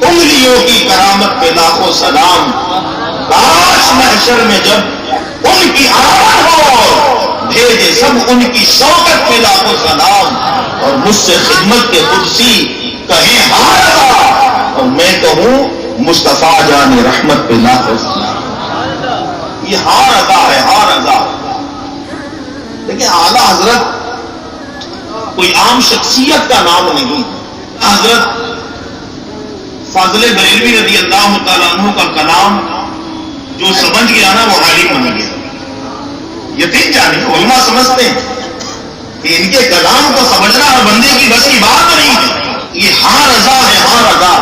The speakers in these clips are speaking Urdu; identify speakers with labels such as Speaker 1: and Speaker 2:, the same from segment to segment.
Speaker 1: انگلیوں کی کرامت پہ لاکھوں سلام. کاش محشر میں جب ان کی آمد ہو بھیجے سب ان کی شوکت پہ لاکھوں سلام. اور مجھ سے خدمت کے قدسی کہیں ہاں رضا اور میں کہوں مصطفیٰ جان رحمت پہ لاکھوں سلام. یہ ہاں رضا ہے، ہاں رضا. لیکن اعلیٰ حضرت کوئی عام شخصیت کا نام نہیں. حضرت فاضل بریلوی رضی اللہ تعالیٰ عنہ کا کلام جو سمجھ گیا نا وہ عالم بن گیا. یقین جانے علماء سمجھتے ہیں کہ ان کے کلام کو سمجھنا ہر بندے کی بس کی بات نہیں ہے. یہ ہاں رضا ہے، ہاں رضا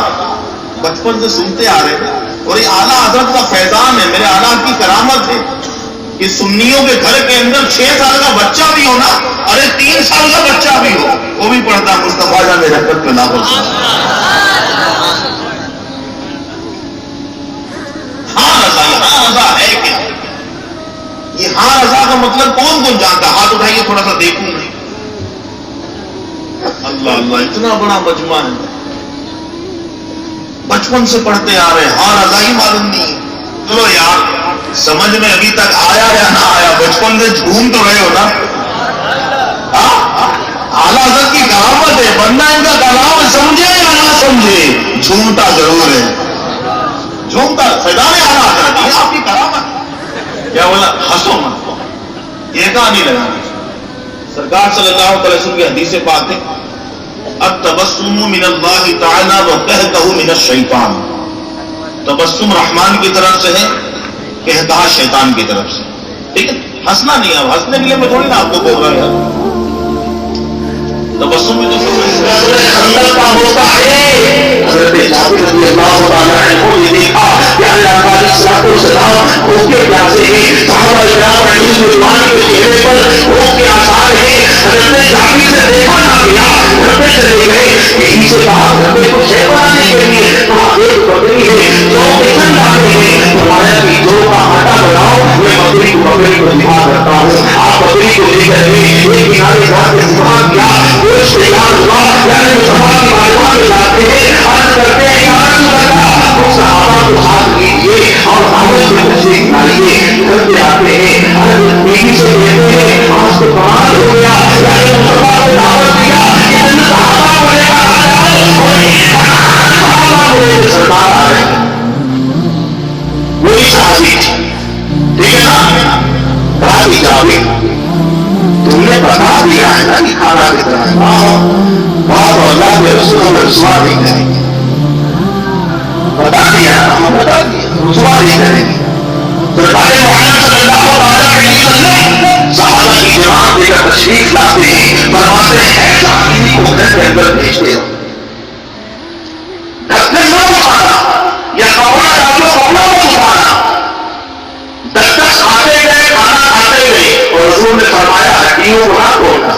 Speaker 1: بچپن سے سنتے آ رہے ہیں. اور یہ اعلیٰ حضرت کا فیضان ہے، میرے اعلیٰ کی کرامت ہے کہ سنیوں کے گھر کے اندر 6 سال کا بچہ بھی ہو نا، ارے 3 سال کا بچہ بھی ہو وہ بھی پڑھتا مصطفیٰ جان رحمت پہ لاکھوں سلام. ہاں رضا، ہاں رضا ہے کیا؟ یہ ہاں رضا کا مطلب کون کون جانتا؟ ہاتھ اٹھائیے تھوڑا سا دیکھوں میں. اللہ اللہ، اتنا بڑا مجمع ہے، بچپن سے پڑھتے آ رہے. ہاں رضا ہی معلوم نہیں. چلو یار سمجھ میں ابھی تک آیا یا نہ آیا، بچپن سے جھوم تو رہے ہو نا. اعلیٰ حضرت کی کرامت ہے، بندہ ان کا کلام سمجھے یا نہ سمجھے جھومتا ضرور ہے. جھومتا فیضان اعلیٰ حضرت یہ آپ کی کرامت. کیا بولا؟ ہنسو مت، یہ کہاں نہیں لگا. سرکار صلی اللہ علیہ وسلم کی حدیث پاک ہے التبسم من اللہ تعالی وقہتہ من الشیطان. تبسم رحمان کی طرف سے ہے، کہتا شیطان کی طرف سے. ٹھیک ہے، ہنسنا نہیں. اب ہنسنے کے لیے میں تھوڑی نا آپ کو بول رہا ہوں. تبسم میں جو اندر کا ہوتا ہے. حضرت جابر رضی اللہ تعالیٰ عنہ نے دیکھا کہ اللہ تعالی صلاۃ والسلام اس کے پیاسے ہیں، صحابہ کرام علیہ رضوان کے چہرے پر اس کے آثار ہیں. حضرت جابر سے دیکھا نہ گیا، گھر پہ چلے گئے. کسی سے کہا گھر پہ کچھ ہے بنانے کے لیے؟ وہاں ایک بکری ہے جو پسند آتے ہیں. فرمایا کہ جو کا آٹا بناؤ میں بکری کو ذبح کرتا ہوں. آپ بکری کو لے کر گئے، ایک کنارے جا کے ذبح کیا. گوشت تیار ہوا، یعنی مصطفیٰ کی بارگاہ میں جاتے ہیں، عرض کرتے ہیں یا رسول اللہ اس صحابہ کو ہاتھ لیجیے اور آمد سے تشریف لائیے. گھر پہ آتے ہیں، عرض بیوی سے کہتے ہیں آج تو کمال ہو گیا، یعنی مصطفیٰ کو دعوت دیا کہ ان صحابہ کو لے کر آ جاؤ اور ایک صحابہ کو لے کر سرکار آ رہے ہیں. وہی صحابی ٹھیک ہے نا، بھائی جابر تم نے بتا دیا ہے نا کہ کھانا کس طرح ہے. بات اللہ کے رسول میں رسوا نہیں کریں گے. بتا دیا، ہم بتا دیا، رسوا نہیں کریں گے. سرکار محمد صلی اللہ علیہ وسلم صحابہ کی جماعت لے کر تشریف لاتے ہیں. فرماتے ہیں ایسا کسی کو گھر کے اندر بھیجتے ہو، ڈھکن نہ اٹھانا یا کپڑا ڈالو کپڑا نہ اٹھانا. 10 آتے گئے، کھانا کھاتے گئے اور رسول نے فرمایا ہڈیوں کو نہ توڑنا.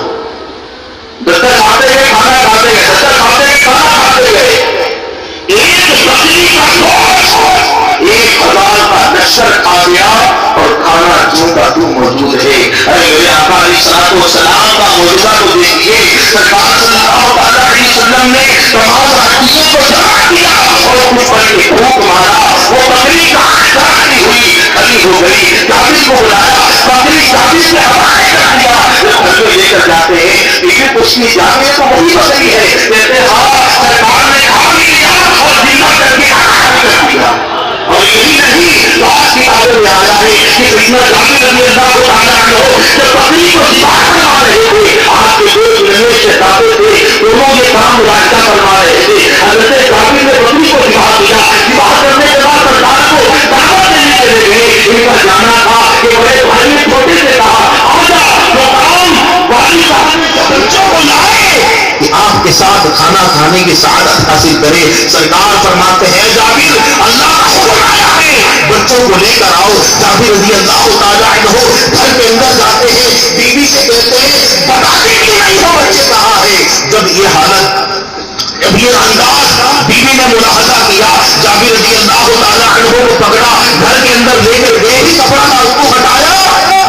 Speaker 1: 10 آتے گئے، کھانا کھاتے گئے، 10 آتے گئے، کھانا کھاتے گئے. ایک بکری کا گوشت 1000 کا لشکر کھا گیا اور کھانا جو کا جو موجود ہے. ارے میرے آقا علیہ الصلوۃ والسلام کا معجزہ کو دیکھیے. سرکار صلی اللہ علیہ وسلم نے تمام ہڈیوں کو جمع کیا اور اس پر ایک پھونک مارا. وہ بکری کا کھلی ہوئی کھلی ہو گئی. جابر کو بلایا، بکری جابر نے ہمارے کر دیا. جب لے کر جاتے ہیں لیکن کچھ نہیں جاتے تو وہی بکری ہے. کہتے ہاں سرکار نے کھا بھی لیا اور زندہ کر کے کر دیا. اور یہی نہیں لاش کی آدر میں آیا ہے کہ سیدنا جابر رضی اللہ تعالیٰ عنہ جب بکری کو ذبح کروا رہے تھے، آپ کے دو جنہیں شہزادے تھے، دونوں یہ کام ملاحظہ کروا رہے تھے. حضرت جابر نے بکری کو ذبح کیا. ذبح کرنے کے بعد سرکار کو دعوت دینے چلے گئے. ان کا جانا تھا کہ بڑے بھائی نے چھوٹے سے کہا آجا جو کام والد صاحب نے بچوں کو لائے کہ آپ کے ساتھ کھانا کھانے کی سعادت حاصل کرے. سرکار فرماتے ہیں جابر اللہ کا حکم آیا ہے، بچوں کو لے کر آؤ. جابر رضی اللہ تعالیٰ عنہ گھر کے اندر جاتے ہیں، بیوی سے کہتے ہیں بتاتے کہ نہیں ہو بچے کہاں ہے. جب یہ حالت، جب یہ انداز بیوی نے ملاحظہ کیا، جابر رضی اللہ تعالیٰ عنہ کو پکڑا، گھر کے اندر لے کر گئے ہی کپڑا کا اس کو ہٹایا.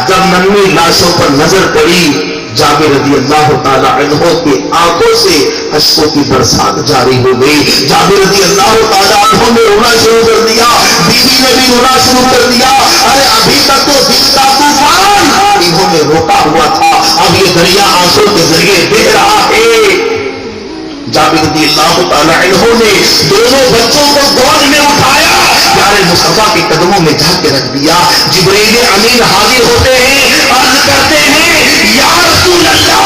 Speaker 1: جب ننھی لاشوں پر نظر پڑی،
Speaker 2: جابر رضی اللہ تعالی عنہ کی آنکھوں سے اشکوں کی برسات جاری ہو گئی. جابر رضی اللہ تعالی عنہ نے رونا شروع کر دیا, بیوی نے بھی رونا شروع کر دیا. ارے ابھی تک تو دل کا طوفان انہوں نے روکا ہوا تھا, اب یہ دریا آنسوں کے ذریعے بہہ رہا ہے. جابر رضی اللہ تعالی عنہ نے دونوں بچوں کو گود میں اٹھایا, پیارے مصطفیٰ کے قدموں میں جا کے رکھ دیا. جبرائیل امین حاضر ہوتے ہیں, عرض کرتے ہیں یا رسول اللہ.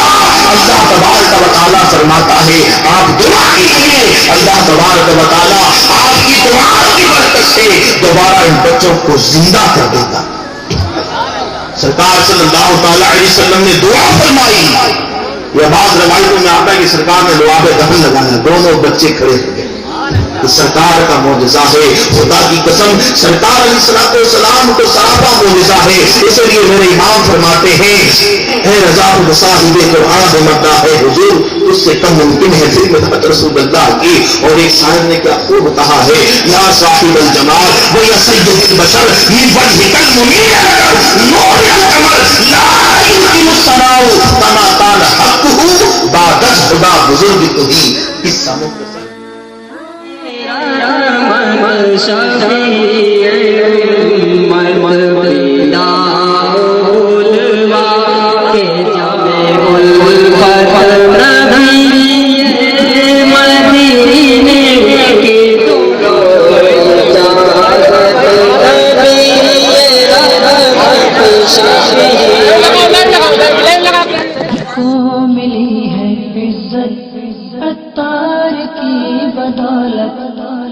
Speaker 2: اللہ تبارک و تعالیٰ فرماتا ہے آپ دعا کیجیے, اللہ تبارک و تعالیٰ آپ کی دعا کی برکت سے دوبارہ ان بچوں کو زندہ کر دے گا. سرکار صلی اللہ تعالی علیہ وسلم نے دعا فرمائی. یہ بعض روایتوں میں آتا ہے کہ سرکار نے لعاب دہن لگایا, دونوں بچے کھڑے ہو گئے. سرکار کا معجزہ ہے, خدا کی قسم سرکار علیہ السلام کو سراپا معجزہ ہے. اس لیے میرے امام فرماتے ہیں اے رضا صاحب قرآن مدہ ہے حضور, اس سے کم ممکن ہے خدمت رسول اللہ کی. اور ایک صاحب نے کیا خوب کہا ہے, یا صاحب الجمال و یا سید البشر من وجهك المنیر نور القمر لا يمكن الثناء كما قال حقه بعد خدا بزرگ تو ہی اس سمو کے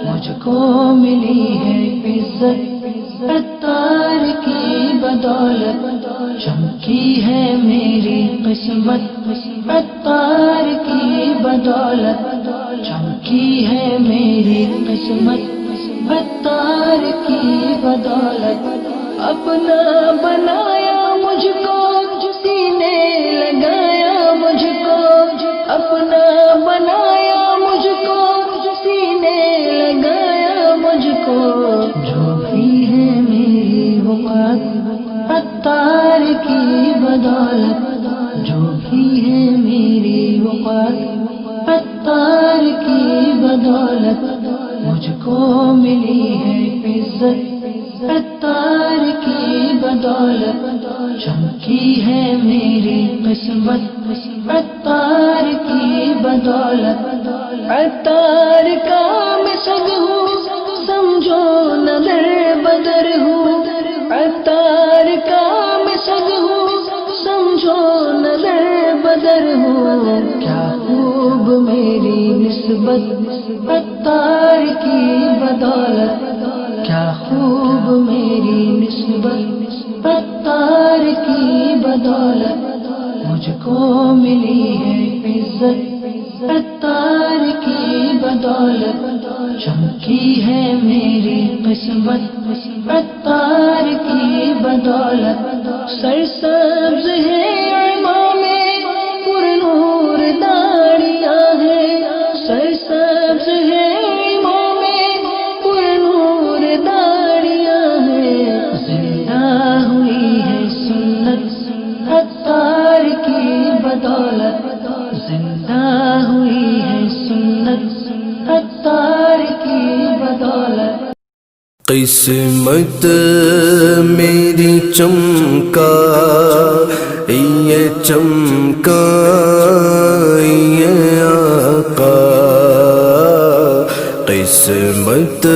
Speaker 3: مجھ کو ملی ہے عزت عطار کی بدولت, چمکی ہے میری قسمت عطار کی بدولت, چمکی ہے میری قسمت عطار کی بدولت. اپنا بنایا مجھ کو سینے لگایا مجھ کو, اپنا بنایا مجھ کو سینے لگایا مجھ کو. جو بھی ہے میری وقت عطار کی بدولت, جو بھی ہے میری وقت عطار کی بدولت. مجھ کو ملی ہے عزت عطار کی بدولت, چمکی ہے میری قسمت عطار کی بدولت. عطار کا میں سگ ہوں سمجھو نہ در بدر ہوں, عطار کا میں سگ ہوں سمجھو نہ در بدر ہوں. کیا خوب میری نسبت عطار کی بدولت, کیا خوب میری نسبت عطار کی بدولت. مجھ کو ملی ہے عزت عطار کی بدولت, چمکی ہے میری قسمت عطار کی بدولت. سرسبز ہے امام پر نور داڑیاں ہیں, سرسبز ہے امام پر نور داڑیاں ہیں. زندہ ہوئی ہے سنت عطار کی بدولت, زندہ ہوئی ہے سنت عطار کی بدولت.
Speaker 4: قسمت میری چمکا یہ چمکا یہ آقا, قسمت